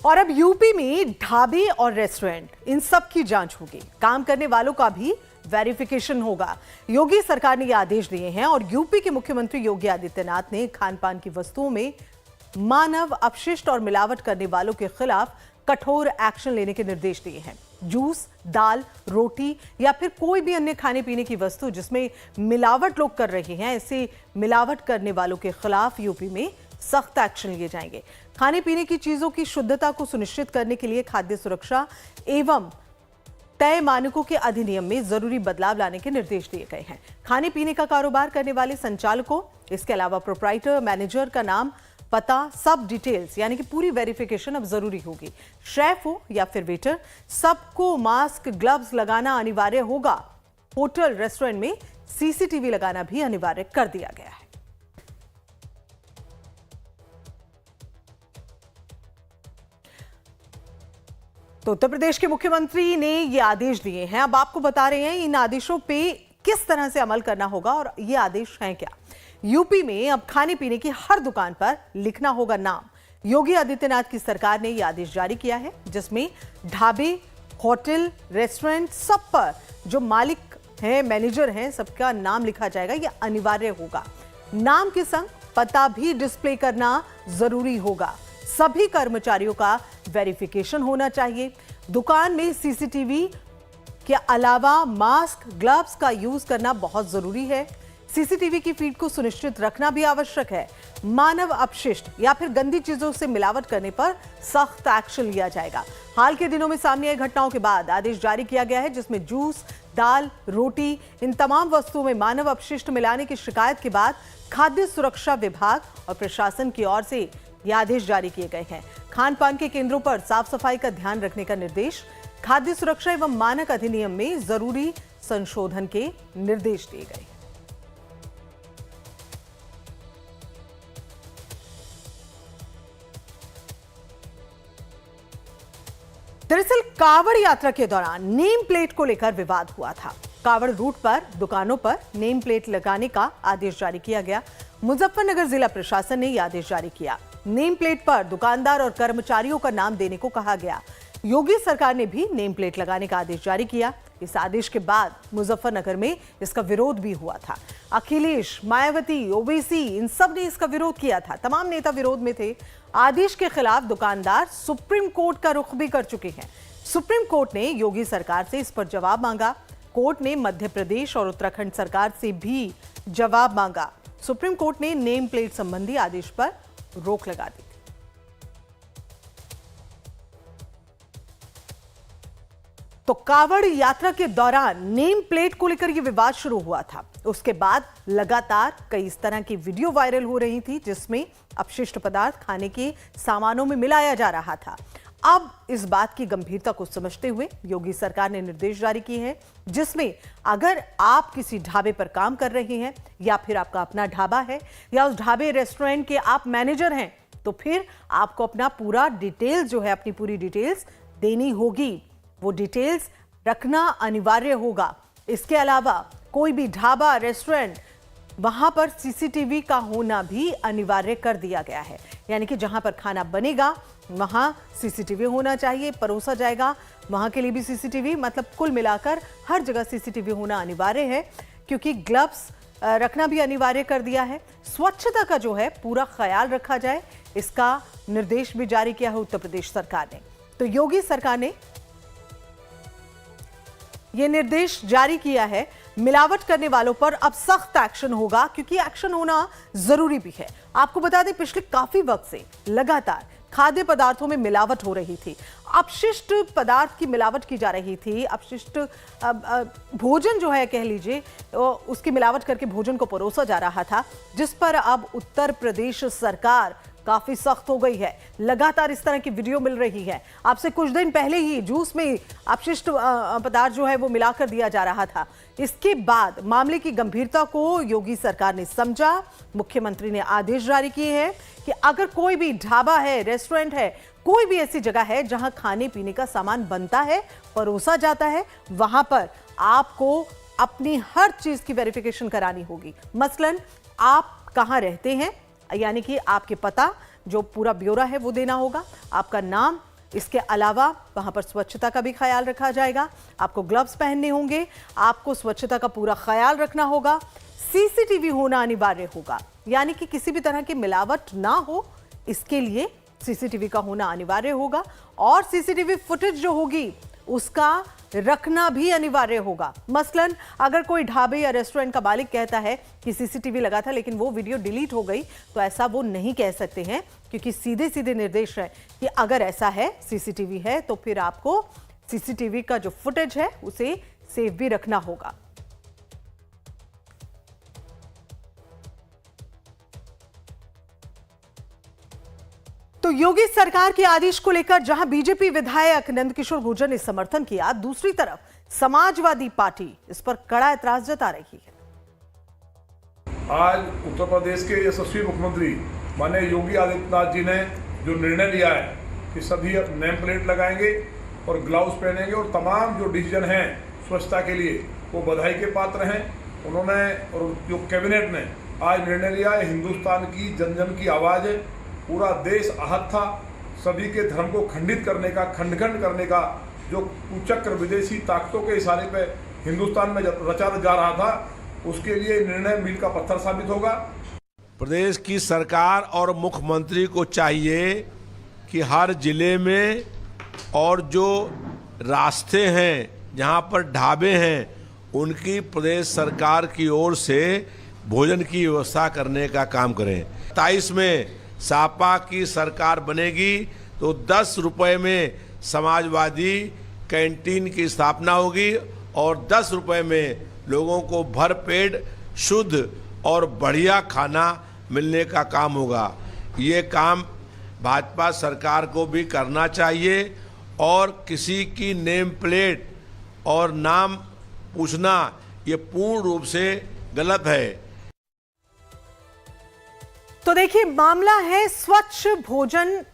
और अब यूपी में ढाबे और रेस्टोरेंट इन सब की जांच होगी। काम करने वालों का भी वेरिफिकेशन होगा। योगी सरकार ने ये आदेश दिए हैं और यूपी के मुख्यमंत्री योगी आदित्यनाथ ने खान पान की वस्तुओं में मानव अपशिष्ट और मिलावट करने वालों के खिलाफ कठोर एक्शन लेने के निर्देश दिए हैं। जूस, दाल, रोटी या फिर कोई भी अन्य खाने पीने की वस्तु जिसमें मिलावट लोग कर रहे हैं, ऐसे मिलावट करने वालों के खिलाफ यूपी में सख्त एक्शन लिए जाएंगे। खाने पीने की चीजों की शुद्धता को सुनिश्चित करने के लिए खाद्य सुरक्षा एवं तय मानकों के अधिनियम में जरूरी बदलाव लाने के निर्देश दिए गए हैं। खाने पीने का कारोबार करने वाले संचालकों, इसके अलावा प्रोप्राइटर, मैनेजर का नाम, पता, सब डिटेल्स यानी कि पूरी वेरिफिकेशन अब जरूरी होगी। शेफ हो या फिर वेटर, सबको मास्क, ग्लव्स लगाना अनिवार्य होगा। होटल, रेस्टोरेंट में सीसीटीवी लगाना भी अनिवार्य कर दिया गया है। तो उत्तर प्रदेश के मुख्यमंत्री ने ये आदेश दिए हैं। अब आपको बता रहे हैं इन आदेशों पे किस तरह से अमल करना होगा और ये आदेश हैं क्या। यूपी में अब खाने पीने की हर दुकान पर लिखना होगा नाम। योगी आदित्यनाथ की सरकार ने यह आदेश जारी किया है, जिसमें ढाबे, होटल, रेस्टोरेंट सब पर जो मालिक हैं, मैनेजर हैं, सबका नाम लिखा जाएगा। यह अनिवार्य होगा। नाम के संग पता भी डिस्प्ले करना जरूरी होगा। सभी कर्मचारियों का वेरिफिकेशन होना चाहिए। दुकान में सीसीटीवी के अलावा मास्क, ग्लव्स का यूज करना बहुत जरूरी है। सीसीटीवी की फीड को सुनिश्चित रखना भी आवश्यक है। मानव अपशिष्ट या फिर गंदी चीजों से मिलावट करने पर सख्त एक्शन लिया जाएगा। हाल के दिनों में सामने आई घटनाओं के बाद आदेश जारी किया गया है, जिसमें जूस, दाल, रोटी, इन तमाम वस्तुओं में मानव अपशिष्ट मिलाने की शिकायत के बाद खाद्य सुरक्षा विभाग और प्रशासन की ओर से ये आदेश जारी किए गए हैं। खान पान के केंद्रों पर साफ सफाई का ध्यान रखने का निर्देश। खाद्य सुरक्षा एवं मानक अधिनियम में जरूरी संशोधन के निर्देश दिए गए। दरअसल कावड़ यात्रा के दौरान नेम प्लेट को लेकर विवाद हुआ था। कावड़ रूट पर दुकानों पर नेम प्लेट लगाने का आदेश जारी किया गया। मुजफ्फरनगर जिला प्रशासन ने यह आदेश जारी किया। नेम प्लेट पर दुकानदार और कर्मचारियों का नाम देने को कहा गया। योगी सरकार ने भी नेम प्लेट लगाने का आदेश जारी किया। इस आदेश के बाद मुजफ्फरनगर में इसका विरोध भी हुआ था। अखिलेश, मायावती, ओवैसी, इन सब ने इसका विरोध किया था। तमाम नेता विरोध में थे। आदेश के खिलाफ दुकानदार सुप्रीम कोर्ट का रुख भी कर चुके हैं। सुप्रीम कोर्ट ने योगी सरकार से इस पर जवाब मांगा। कोर्ट ने मध्य प्रदेश और उत्तराखंड सरकार से भी जवाब मांगा। सुप्रीम कोर्ट ने नेम प्लेट संबंधी आदेश पर रोक लगा दी। तो कावड़ यात्रा के दौरान नेम प्लेट को लेकर यह विवाद शुरू हुआ था। उसके बाद लगातार कई इस तरह की वीडियो वायरल हो रही थी, जिसमें अपशिष्ट पदार्थ खाने के सामानों में मिलाया जा रहा था। अब इस बात की गंभीरता को समझते हुए योगी सरकार ने निर्देश जारी किए हैं, जिसमें अगर आप किसी ढाबे पर काम कर रहे हैं या फिर आपका अपना ढाबा है या उस ढाबे रेस्टोरेंट के आप मैनेजर हैं, तो फिर आपको अपना पूरा डिटेल्स जो है, अपनी पूरी डिटेल्स देनी होगी। वो डिटेल्स रखना अनिवार्य होगा। इसके अलावा कोई भी ढाबा, रेस्टोरेंट, वहां पर सीसीटीवी का होना भी अनिवार्य कर दिया गया है। यानी कि जहां पर खाना बनेगा वहां सीसीटीवी होना चाहिए, परोसा जाएगा वहां के लिए भी सीसीटीवी, मतलब कुल मिलाकर हर जगह सीसीटीवी होना अनिवार्य है। क्योंकि ग्लव्स रखना भी अनिवार्य कर दिया है। स्वच्छता का जो है पूरा ख्याल रखा जाए, इसका निर्देश भी जारी किया है उत्तर प्रदेश सरकार ने। तो योगी सरकार ने यह निर्देश जारी किया है। मिलावट करने वालों पर अब सख्त एक्शन होगा, क्योंकि एक्शन होना जरूरी भी है। आपको बता दें, पिछले काफी वक्त से लगातार खाद्य पदार्थों में मिलावट हो रही थी। अपशिष्ट पदार्थ की मिलावट की जा रही थी। अपशिष्ट भोजन जो है, कह लीजिए, उसकी मिलावट करके भोजन को परोसा जा रहा था, जिस पर अब उत्तर प्रदेश सरकार काफी सख्त हो गई है। लगातार इस तरह की वीडियो मिल रही है। आपसे कुछ दिन पहले ही जूस में अपशिष्ट पदार्थ जो है वो मिलाकर दिया जा रहा था। इसके बाद मामले की गंभीरता को योगी सरकार ने समझा। मुख्यमंत्री ने आदेश जारी किए हैं कि अगर कोई भी ढाबा है, रेस्टोरेंट है, कोई भी ऐसी जगह है जहां खाने पीने का सामान बनता है, परोसा जाता है, वहां पर आपको अपनी हर चीज की वेरिफिकेशन करानी होगी। मसलन आप कहां रहते हैं, यानी कि आपके पता, जो पूरा ब्यौरा है वो देना होगा, आपका नाम, इसके अलावा वहां पर स्वच्छता का भी ख्याल रखा जाएगा। आपको ग्लव्स पहनने होंगे, आपको स्वच्छता का पूरा ख्याल रखना होगा। सीसीटीवी होना अनिवार्य होगा, यानी कि किसी भी तरह की मिलावट ना हो, इसके लिए सीसीटीवी का होना अनिवार्य होगा। और सीसीटीवी फुटेज जो होगी उसका रखना भी अनिवार्य होगा। मसलन अगर कोई ढाबे या रेस्टोरेंट का मालिक कहता है कि सीसीटीवी लगा था लेकिन वो वीडियो डिलीट हो गई, तो ऐसा वो नहीं कह सकते हैं, क्योंकि सीधे सीधे निर्देश है कि अगर ऐसा है, सीसीटीवी है, तो फिर आपको सीसीटीवी का जो फुटेज है उसे सेव भी रखना होगा। तो योगी सरकार के आदेश को लेकर जहां बीजेपी विधायक नंदकिशोर गुर्जर ने समर्थन किया, दूसरी तरफ समाजवादी पार्टी इस पर कड़ा ऐतराज जता रही है। आज उत्तर प्रदेश के यशस्वी मुख्यमंत्री माननीय योगी आदित्यनाथ जी ने जो निर्णय लिया है कि सभी नेम प्लेट लगाएंगे और ग्लव्स पहनेंगे और तमाम जो डिसीजन हैं स्वच्छता के लिए वो बधाई के पात्र हैं। उन्होंने और जो कैबिनेट ने आज निर्णय लिया है, हिंदुस्तान की जन जन की आवाज़ है। पूरा देश आहत था, सभी के धर्म को खंडित करने का, खंड करने का जो कुचक्र विदेशी ताकतों के इशारे पे हिंदुस्तान में रचा जा रहा था, उसके लिए निर्णय मील का पत्थर साबित होगा। प्रदेश की सरकार और मुख्यमंत्री को चाहिए कि हर जिले में और जो रास्ते हैं, जहां पर ढाबे हैं, उनकी प्रदेश सरकार की ओर से भोजन की व्यवस्था करने का काम करें। 27 में सपा की सरकार बनेगी तो 10 रुपए में समाजवादी कैंटीन की स्थापना होगी और 10 रुपए में लोगों को भरपेट शुद्ध और बढ़िया खाना मिलने का काम होगा। ये काम भाजपा सरकार को भी करना चाहिए और किसी की नेम प्लेट और नाम पूछना ये पूर्ण रूप से गलत है। तो देखिए, मामला है स्वच्छ भोजन।